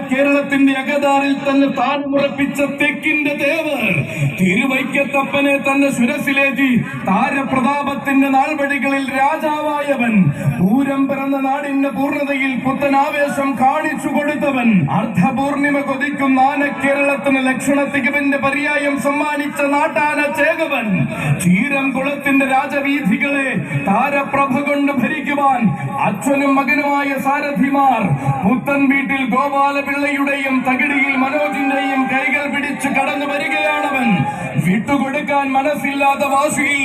കേരളത്തിന്റെ അകതാറിൽ തന്നെ സ്ഥാനമുറപ്പിച്ച തെക്കിന്റെ തേവർ തിരുവൈക്കത്തപ്പനെ തന്നെ ശിരസിലേറ്റി താരപ്രതാപത്തിന്റെ നാൾവഴികളിൽ രാജാവായവൻ പൂരം പിറന്ന നാടിന്റെ പൂർണ്ണതയിൽ പുത്തനാവേശം കാണിച്ചു കൊടുത്തവൻ അർദ്ധപൂർണിമ കൊതിക്കുന്ന ആനക്കേരളത്തിന് ലക്ഷണ തികവിന്റെ പര്യായം സമ്മാനിച്ച നാട്ടാന ചേകവൻ ചീരം കുളത്തിന്റെ രാജവീഥികളെ താരപ്രഭ കൊണ്ട് ഭരിക്കുവാൻ അച്ഛനും മകനുമായ സാരഥിമാർ പുത്തൻ വീട്ടിൽ ഗോപാലപിള്ളയുടെയും തകിടിയിൽ മനോജിന്റെയും കൈകൾ പിടിച്ച് കടന്നു വരികയാണവൻ. വിട്ടുകൊടുക്കാൻ മനസ്സില്ലാത്ത വാശിയിൽ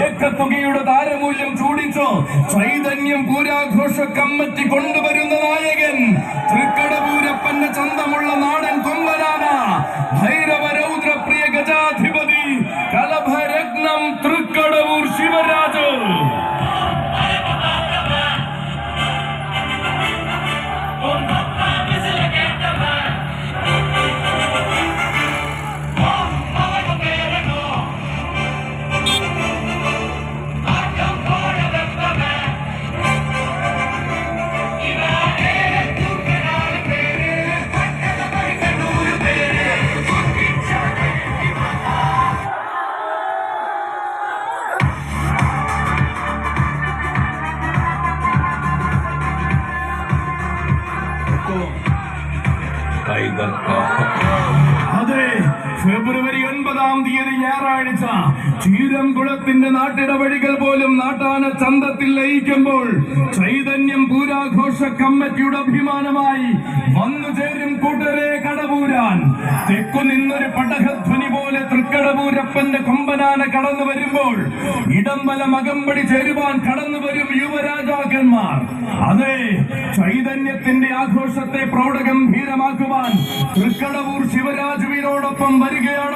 ഏക്കത്തുകയുടെ താരമൂല്യം ചൂടിച്ചോ ചൈതന്യം പൂരാഘോഷ കമ്മിറ്റി കൊണ്ടുവരുന്ന നായകൻ തൃക്കടപൂരപ്പന്റെ ചന്തമുള്ള നാടൻ കൊമ്പനാന ഭൈരവ രൗദ്രപ്രിയ ഗജാധിപതി കലഭരത്നം തൃക്കടവൂർ ശിവരാജ്. അതെ, ഫെബ്രുവരി 9-ാം തീയതി ഞായറാഴ്ച ചീരംകുളത്തിന്റെ നാട്ടിടവഴികൾ പോലും നാട്ടാന ചന്തത്തിൽ ലയിക്കുമ്പോൾ ചൈതന്യം പൂരാഘോഷ കമ്മിറ്റിയുടെ അഭിമാനമായി വന്നു ചേരും കൂട്ടരെ കടപൂരാൻ. തെക്കു നിന്നൊരു പടഹധ്വനി പോലെ തൃക്കടപൂരപ്പന്റെ കൊമ്പനാന കടന്നു വരുമ്പോൾ ഇടംബല മകമ്പടി ചേരുവാൻ കടന്നു വരും യുവരാജാക്കന്മാർ. അതെ, ചൈതന്യത്തിന്റെ ആഘോഷത്തെ പ്രൗഢഗംഭീരമാക്കുവാൻ തൃക്കടവൂർ ശിവരാജുവിനോടൊപ്പം വരികയാണ്